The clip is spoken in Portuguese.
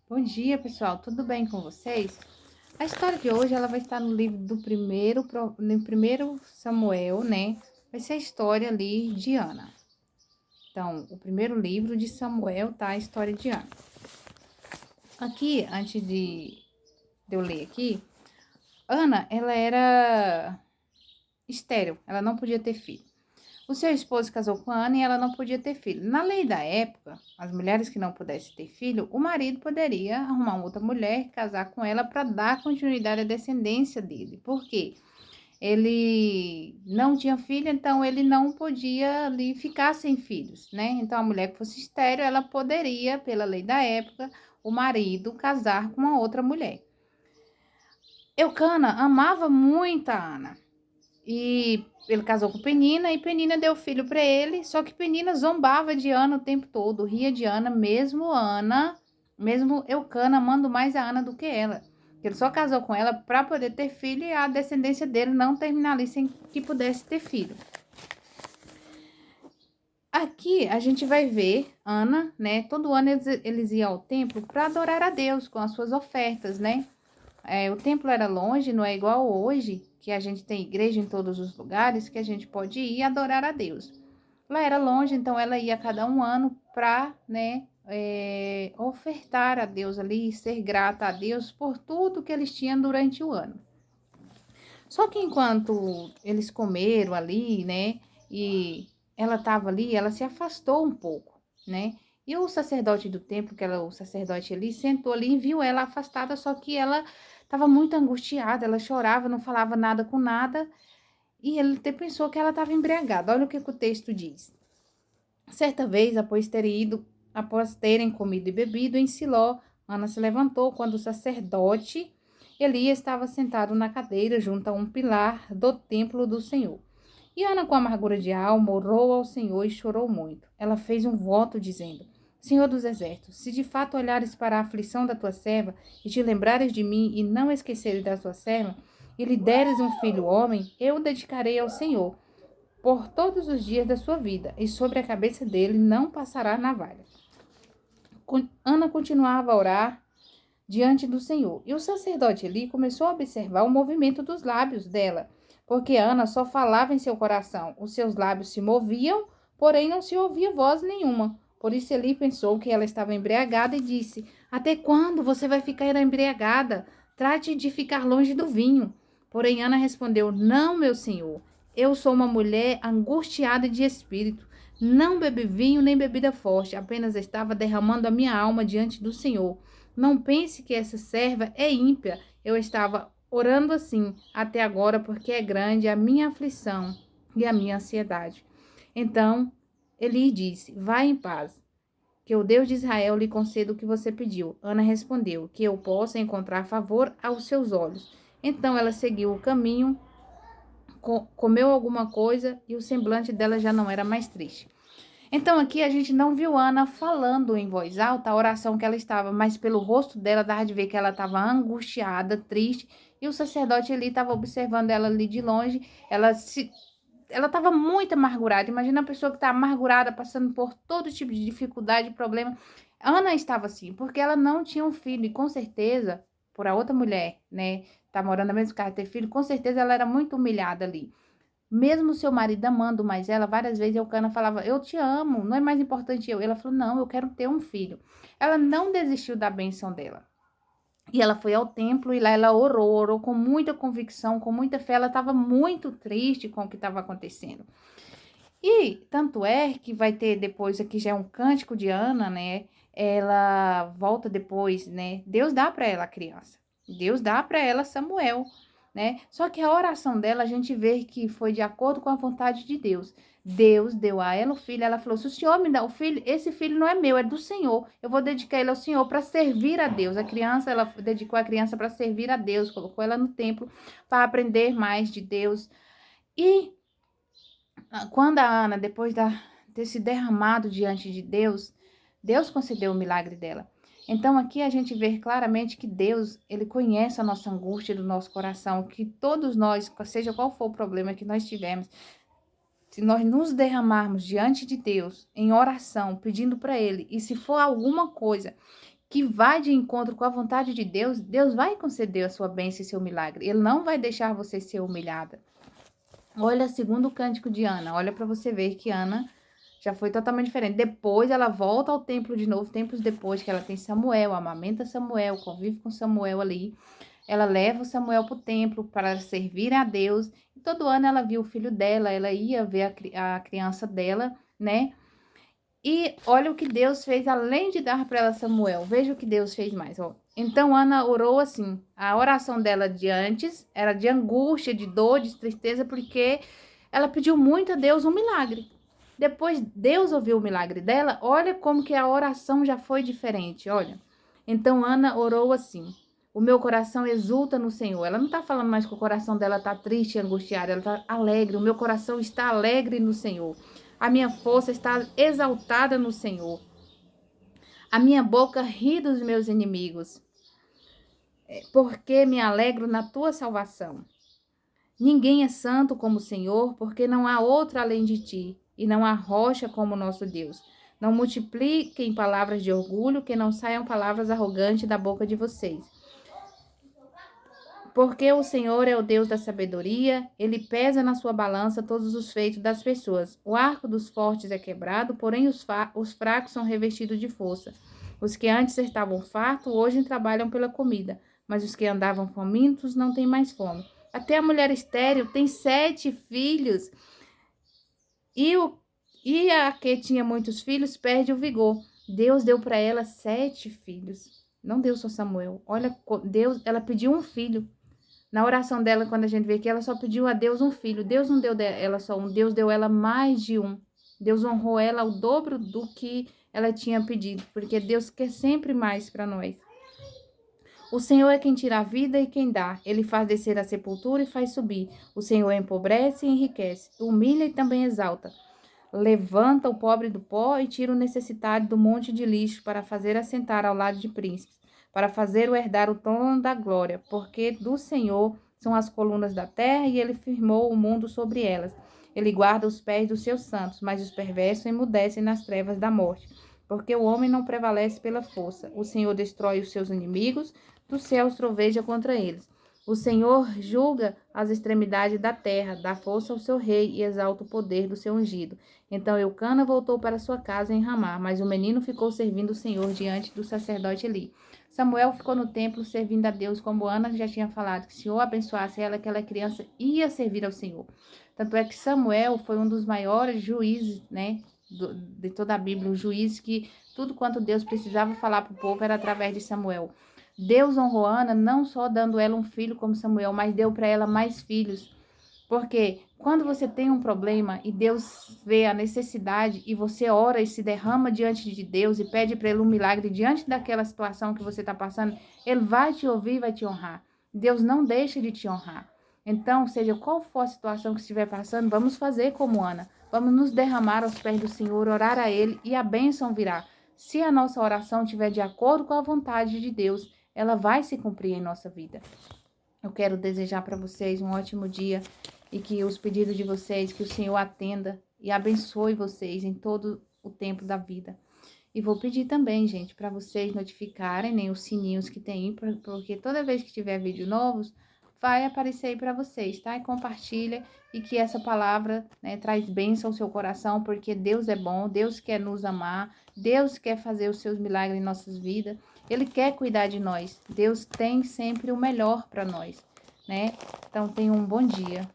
Bom dia, pessoal. Tudo bem com vocês? A história de hoje ela vai estar no livro do primeiro Samuel, né? Vai ser a história ali de Ana. Então, o primeiro livro de Samuel tá a história de Ana. Aqui, antes de eu ler aqui, Ana, ela era estéril, ela não podia ter filho. O seu esposo casou com Ana e ela não podia ter filho. Na lei da época, as mulheres que não pudessem ter filho, o marido poderia arrumar uma outra mulher, casar com ela para dar continuidade à descendência dele. Por quê? Ele não tinha filho, então ele não podia ali ficar sem filhos, né? Então a mulher que fosse estéril, ela poderia, pela lei da época, o marido casar com uma outra mulher. Eucana amava muito a Ana. E ele casou com Penina e Penina deu filho para ele, só que Penina zombava de Ana o tempo todo, ria de Ana, mesmo Eucana amando mais a Ana do que ela. Ele só casou com ela para poder ter filho e a descendência dele não terminar ali sem que pudesse ter filho. Aqui a gente vai ver Ana, né? Todo ano eles iam ao templo para adorar a Deus com as suas ofertas, né? O templo era longe, não é igual hoje, que a gente tem igreja em todos os lugares, que a gente pode ir adorar a Deus. Lá era longe, então ela ia a cada um ano para, né, ofertar a Deus ali, ser grata a Deus por tudo que eles tinham durante o ano. Só que enquanto eles comeram ali, né, e ela estava ali, ela se afastou um pouco, né? E o sacerdote do templo, o sacerdote ali, sentou ali e viu ela afastada, só que ela estava muito angustiada, ela chorava, não falava nada com nada, e ele até pensou que ela estava embriagada. Olha o que o texto diz. Certa vez, após terem comido e bebido em Siló, Ana se levantou quando o sacerdote Elias estava sentado na cadeira junto a um pilar do templo do Senhor. E Ana, com amargura de alma, orou ao Senhor e chorou muito. Ela fez um voto dizendo: Senhor dos exércitos, se de fato olhares para a aflição da tua serva e te lembrares de mim e não esqueceres da tua serva, e lhe deres um filho homem, eu o dedicarei ao Senhor por todos os dias da sua vida, e sobre a cabeça dele não passará navalha. Ana continuava a orar diante do Senhor, e o sacerdote Eli começou a observar o movimento dos lábios dela, porque Ana só falava em seu coração, os seus lábios se moviam, porém não se ouvia voz nenhuma. Por isso Eli pensou que ela estava embriagada e disse: Até quando você vai ficar embriagada? Trate de ficar longe do vinho. Porém Ana respondeu: Não, meu senhor, eu sou uma mulher angustiada de espírito. Não bebi vinho nem bebida forte, apenas estava derramando a minha alma diante do Senhor. Não pense que essa serva é ímpia. Eu estava orando assim até agora porque é grande a minha aflição e a minha ansiedade. Então, ele disse: Vá em paz, que o Deus de Israel lhe conceda o que você pediu. Ana respondeu: Que eu possa encontrar favor aos seus olhos. Então ela seguiu o caminho, comeu alguma coisa e o semblante dela já não era mais triste. Então aqui a gente não viu Ana falando em voz alta a oração que ela estava, mas pelo rosto dela dava de ver que ela estava angustiada, triste, e o sacerdote ali estava observando ela ali de longe. Ela estava muito amargurada. Imagina a pessoa que está amargurada, passando por todo tipo de dificuldade, problema. Ana estava assim, porque ela não tinha um filho, e com certeza, por a outra mulher, né, tá morando na mesma casa, ter filho, com certeza ela era muito humilhada ali. Mesmo seu marido amando mais ela, várias vezes Eucana falava: Eu te amo, não é mais importante eu. Ela falou: Não, eu quero ter um filho. Ela não desistiu da bênção dela. E ela foi ao templo e lá ela orou com muita convicção, com muita fé. Ela estava muito triste com o que estava acontecendo. E tanto é que vai ter depois, aqui já é um cântico de Ana, né? Ela volta depois, né? Deus dá para ela a criança. Deus dá para ela Samuel, né? Só que a oração dela, a gente vê que foi de acordo com a vontade de Deus. Deus deu a ela o filho, ela falou: se o Senhor me dá o filho, esse filho não é meu, é do Senhor. Eu vou dedicar ele ao Senhor para servir a Deus. A criança, ela dedicou a criança para servir a Deus, colocou ela no templo para aprender mais de Deus. E quando a Ana, depois de ter se derramado diante de Deus, Deus concedeu o milagre dela. Então aqui a gente vê claramente que Deus, ele conhece a nossa angústia do nosso coração, que todos nós, seja qual for o problema que nós tivermos, se nós nos derramarmos diante de Deus em oração, pedindo para ele, e se for alguma coisa que vai de encontro com a vontade de Deus, Deus vai conceder a sua bênção e seu milagre. Ele não vai deixar você ser humilhada. Olha, segundo o cântico de Ana, olha para você ver que Ana já foi totalmente diferente. Depois ela volta ao templo de novo, tempos depois que ela tem Samuel, amamenta Samuel, convive com Samuel ali. Ela leva o Samuel para o templo para servir a Deus. E todo ano ela via o filho dela, ela ia ver a criança dela, né? E olha o que Deus fez, além de dar para ela Samuel. Veja o que Deus fez mais, ó. Então Ana orou assim. A oração dela de antes era de angústia, de dor, de tristeza, porque ela pediu muito a Deus um milagre. Depois Deus ouviu o milagre dela. Olha como que a oração já foi diferente, olha. Então Ana orou assim: o meu coração exulta no Senhor. Ela não está falando mais que o coração dela está triste e angustiado, ela está alegre. O meu coração está alegre no Senhor. A minha força está exaltada no Senhor. A minha boca ri dos meus inimigos, porque me alegro na tua salvação. Ninguém é santo como o Senhor, porque não há outro além de ti, e não há rocha como nosso Deus. Não multipliquem palavras de orgulho, que não saiam palavras arrogantes da boca de vocês. Porque o Senhor é o Deus da sabedoria, ele pesa na sua balança todos os feitos das pessoas. O arco dos fortes é quebrado, porém os fracos são revestidos de força. Os que antes estavam fartos, hoje trabalham pela comida, mas os que andavam famintos não têm mais fome. Até a mulher estéril tem 7 filhos, e a que tinha muitos filhos perde o vigor. Deus deu para ela 7 filhos, não deu só Samuel. Olha, Deus, ela pediu um filho. Na oração dela, quando a gente vê que ela só pediu a Deus um filho. Deus não deu ela só um, Deus deu ela mais de um. Deus honrou ela o dobro do que ela tinha pedido, porque Deus quer sempre mais para nós. O Senhor é quem tira a vida e quem dá. Ele faz descer a sepultura e faz subir. O Senhor empobrece e enriquece, humilha e também exalta. Levanta o pobre do pó e tira o necessitado do monte de lixo para fazer assentar ao lado de príncipes, para fazer-o herdar o trono da glória, porque do Senhor são as colunas da terra e ele firmou o mundo sobre elas. Ele guarda os pés dos seus santos, mas os perversos emudecem nas trevas da morte, porque o homem não prevalece pela força. O Senhor destrói os seus inimigos, dos céus troveja contra eles. O Senhor julga as extremidades da terra, dá força ao seu rei e exalta o poder do seu ungido. Então Eucana voltou para sua casa em Ramá, mas o menino ficou servindo o Senhor diante do sacerdote Eli. Samuel ficou no templo servindo a Deus, como Ana já tinha falado, que se o Senhor abençoasse ela, aquela criança ia servir ao Senhor. Tanto é que Samuel foi um dos maiores juízes, né, de toda a Bíblia, um juiz que tudo quanto Deus precisava falar para o povo era através de Samuel. Deus honrou Ana não só dando ela um filho como Samuel, mas deu para ela mais filhos. Porque quando você tem um problema e Deus vê a necessidade e você ora e se derrama diante de Deus e pede para ele um milagre diante daquela situação que você está passando, ele vai te ouvir e vai te honrar. Deus não deixa de te honrar. Então, seja qual for a situação que estiver passando, vamos fazer como Ana. Vamos nos derramar aos pés do Senhor, orar a ele e a bênção virá. Se a nossa oração estiver de acordo com a vontade de Deus, ela vai se cumprir em nossa vida. Eu quero desejar para vocês um ótimo dia e que os pedidos de vocês, que o Senhor atenda e abençoe vocês em todo o tempo da vida. E vou pedir também, gente, para vocês notificarem, né, os sininhos que tem, porque toda vez que tiver vídeo novos, vai aparecer aí para vocês, tá? E compartilha, e que essa palavra, né, traz bênção ao seu coração, porque Deus é bom, Deus quer nos amar, Deus quer fazer os seus milagres em nossas vidas, Ele quer cuidar de nós, Deus tem sempre o melhor para nós, né? Então, tenham um bom dia.